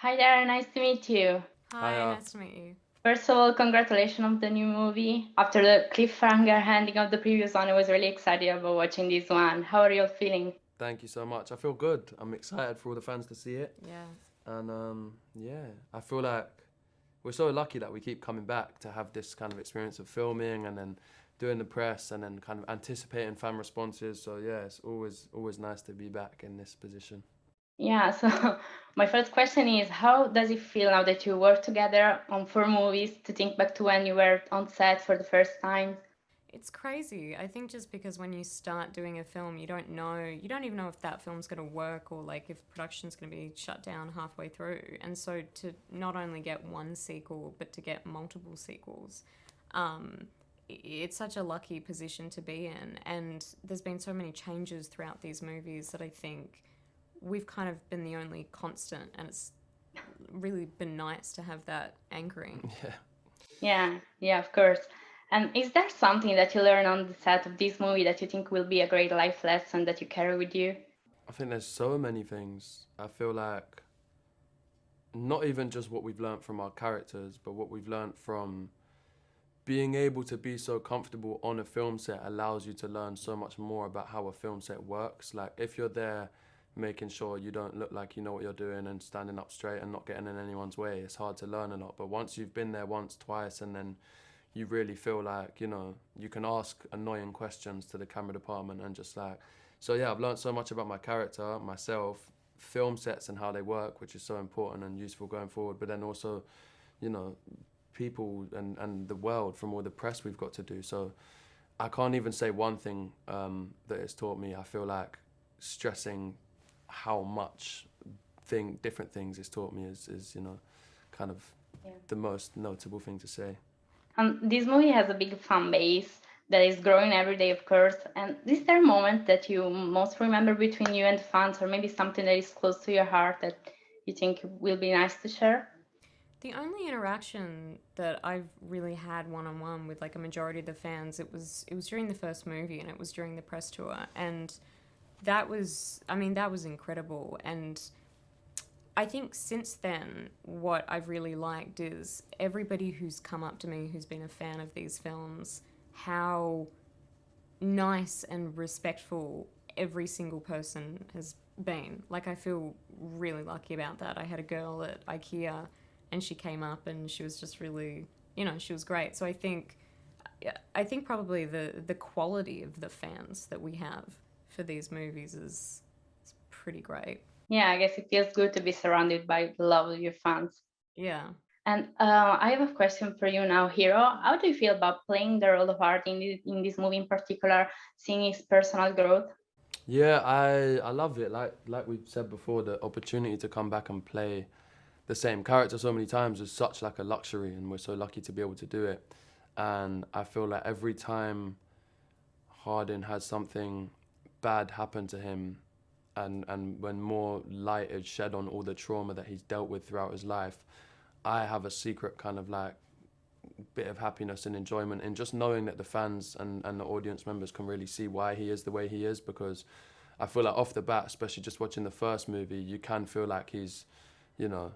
Hi there, nice to meet you. Hi, Hiya. nice to meet you. First of all, congratulations on the new movie. After the cliffhanger ending of the previous one, I was really excited about watching this one. How are you all feeling? Thank you so much. I feel good. I'm excited for all the fans to see it. Yeah. And yeah, I feel like we're so lucky that we keep coming back to have this kind of experience of filming and then doing the press and then kind of anticipating fan responses. So yeah, it's always nice to be back in this position. Yeah, so my first question is how does it feel now that you work together on four movies to think back to when you were on set for the first time? It's crazy. I think just because when you start doing a film, you don't even know if that film's going to work or like if production's going to be shut down halfway through. And so to not only get one sequel, but to get multiple sequels, um, it's such a lucky position to be in. And there's been so many changes throughout these movies that I think we've kind of been the only constant, and it's really been nice to have that anchoring. Yeah, Yeah, of course. And is there something that you learn on the set of this movie that you think will be a great life lesson that you carry with you? I think there's so many things. I feel like not even just what we've learned from our characters, but what we've learned from being able to be so comfortable on a film set allows you to learn so much more about how a film set works. Like if you're there making sure you don't look like you know what you're doing and standing up straight and not getting in anyone's way, it's hard to learn a lot. But once you've been there once, twice, and then you really feel like, you can ask annoying questions to the camera department and just like, so yeah, I've learned so much about my character, myself, film sets and how they work, which is so important and useful going forward. But then also, you know, people and the world from all the press we've got to do. So I can't even say one thing that it's taught me. I feel like stressing how much different things it's taught me is kind of Yeah. the most notable thing to say. This movie has a big fan base that is growing every day, of course. And is there a moment that you most remember between you and the fans, or maybe something that is close to your heart that you think will be nice to share? The only interaction that I've really had one on one with like a majority of the fans, it was during the first movie and it was during the press tour, and that was incredible. And I think since then, what I've really liked is everybody who's come up to me who's been a fan of these films, how nice and respectful every single person has been. Like, I feel really lucky about that. I had a girl at IKEA and she came up and she was just really, she was great. So I think probably the quality of the fans that we have for these movies is pretty great. Yeah, I guess it feels good to be surrounded by the love of your fans. Yeah. And I have a question for you now, Hero. How do you feel about playing the role of art in this movie in particular, seeing his personal growth? Yeah, I love it. Like we've said before, the opportunity to come back and play the same character so many times is such like a luxury, and we're so lucky to be able to do it. And I feel like every time Hardin has something bad happen to him, and when more light is shed on all the trauma that he's dealt with throughout his life, I have a secret kind of like bit of happiness and enjoyment in just knowing that the fans and the audience members can really see why he is the way he is, because I feel like off the bat, especially just watching the first movie, you can feel like he's, you know,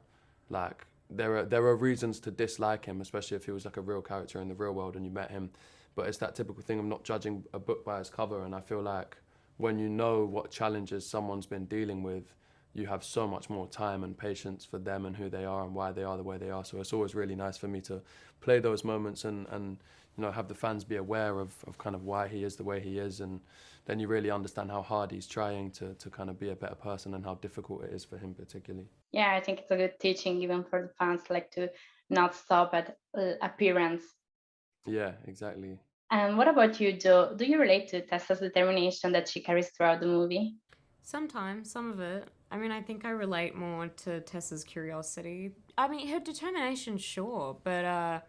like there are reasons to dislike him, especially if he was like a real character in the real world and you met him. But it's that typical thing of not judging a book by its cover, and I feel like when you know what challenges someone's been dealing with, you have so much more time and patience for them and who they are and why they are the way they are. So it's always really nice for me to play those moments and have the fans be aware of kind of why he is the way he is, and then you really understand how hard he's trying to kind of be a better person and how difficult it is for him particularly. Yeah, I think it's a good teaching even for the fans, like to not stop at appearance. Yeah, exactly. And what about you, Joe? Do you relate to Tessa's determination that she carries throughout the movie? Sometimes, some of it. I mean, I think I relate more to Tessa's curiosity. I mean, her determination, sure, but I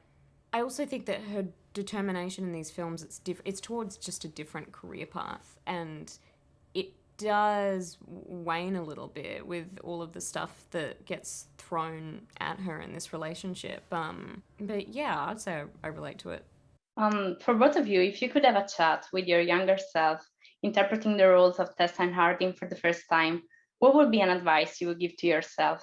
also think that her determination in these films it's towards just a different career path, and it does wane a little bit with all of the stuff that gets thrown at her in this relationship. But yeah, I'd say I relate to it. For both of you, if you could have a chat with your younger self, interpreting the roles of Tessa and Hardin for the first time, what would be an advice you would give to yourself?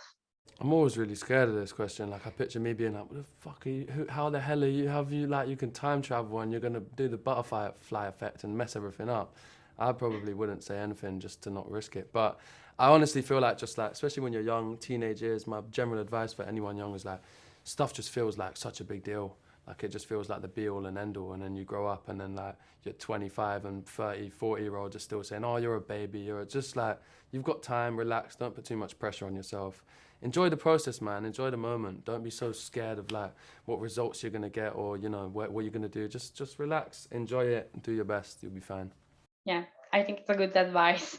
I'm always really scared of this question. Like, I picture me being like, "What the fuck are you? How the hell are you? Have you like you can time travel and you're gonna do the butterfly fly effect and mess everything up?" I probably wouldn't say anything just to not risk it. But I honestly feel like just like, especially when you're young, teenage years, my general advice for anyone young is like, stuff just feels like such a big deal. Like it just feels like the be all and end all. And then you grow up and then like you're 25 and 30, 40-year-olds are still saying, "Oh, you're a baby." You're just like, you've got time, relax, don't put too much pressure on yourself. Enjoy the process, man. Enjoy the moment. Don't be so scared of like what results you're gonna get or what you're gonna do. Just relax, enjoy it, and do your best. You'll be fine. Yeah, I think it's a good advice.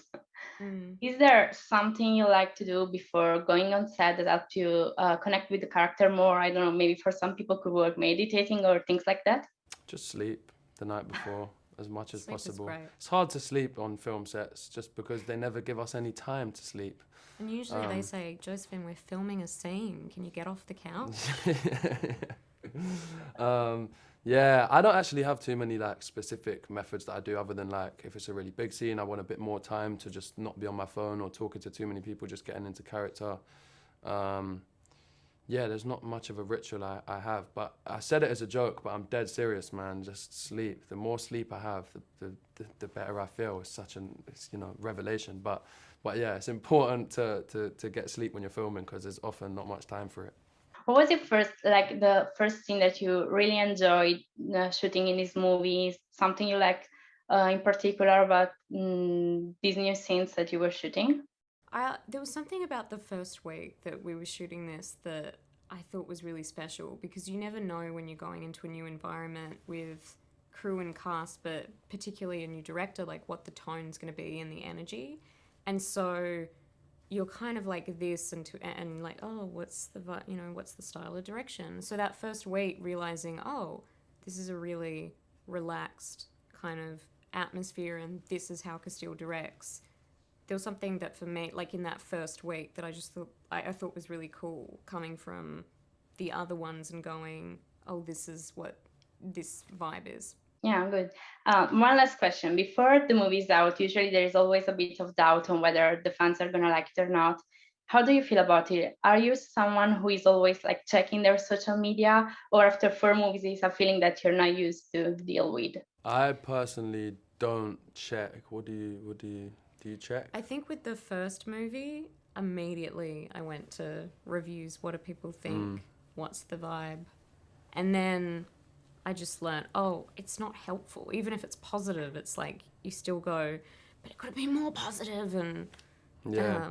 Mm. Is there something you like to do before going on set that helps you connect with the character more? I don't know, maybe for some people could work meditating or things like that. Just sleep the night before as much as Sleep is possible. great. It's hard to sleep on film sets just because they never give us any time to sleep. And usually they say, Josephine, we're filming a scene. Can you get off the couch? Yeah, I don't actually have too many like specific methods that I do other than like if it's a really big scene, I want a bit more time to just not be on my phone or talking to too many people, just getting into character. Um, yeah, there's not much of a ritual I have, but I said it as a joke, but I'm dead serious, man. Just sleep. The more sleep I have, the better I feel. It's such an revelation. But yeah, it's important to get sleep when you're filming because there's often not much time for it. What was your the first scene that you really enjoyed shooting in these movies? Something you like in particular about these new scenes that you were shooting? There was something about the first week that we were shooting this that I thought was really special because you never know when you're going into a new environment with crew and cast, but particularly a new director, like what the tone's going to be and the energy. And so you're kind of like this and like, oh, what's the style of direction? So that first week realizing, oh, this is a really relaxed kind of atmosphere and this is how Castile directs. There was something that for me, like in that first week, that I just thought I thought was really cool, coming from the other ones and going, oh, this is what this vibe is. Yeah, good. One last question. Before the movie's out, usually there is always a bit of doubt on whether the fans are gonna like it or not. How do you feel about it? Are you someone who is always like checking their social media, or after 4 movies is a feeling that you're not used to deal with? I personally don't check. Do you check? I think with the first movie, immediately I went to reviews. What do people think? What's the vibe? And then I just learned, oh, it's not helpful. Even if it's positive, it's like you still go, but it could have been more positive. And Yeah.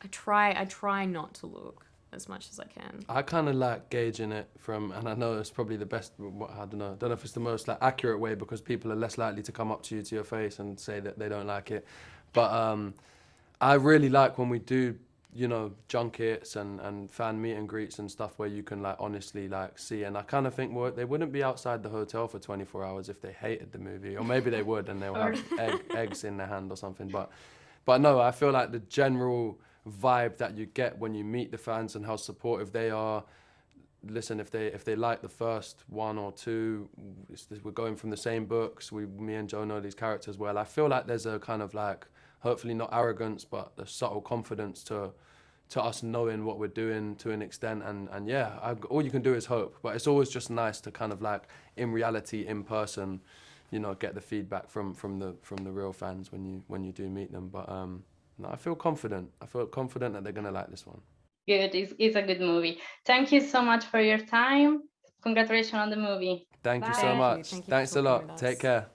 I try not to look as much as I can. I kind of like gauging it from, and I know it's probably the best. I don't know if it's the most like accurate way because people are less likely to come up to you to your face and say that they don't like it. But I really like when we do, junkets and fan meet and greets and stuff where you can like honestly like see. And I kind of think, well, they wouldn't be outside the hotel for 24 hours if they hated the movie, or maybe they would and they'll have eggs in their hand or something. But no, I feel like the general vibe that you get when you meet the fans and how supportive they are. Listen, if they like the first one or two, we're going from the same books. Me and Joe know these characters well. I feel like there's a kind of like, hopefully not arrogance, but a subtle confidence to us knowing what we're doing to an extent. And yeah, all you can do is hope. But it's always just nice to kind of like, in reality, in person, get the feedback from the real fans when you do meet them. But no, I feel confident. I feel confident that they're gonna like this one. Good. It's a good movie. Thank you so much for your time. Congratulations on the movie. Thank you Bye. so Thank you. much. Thank you for Thanks a talking lot. with us. Take care.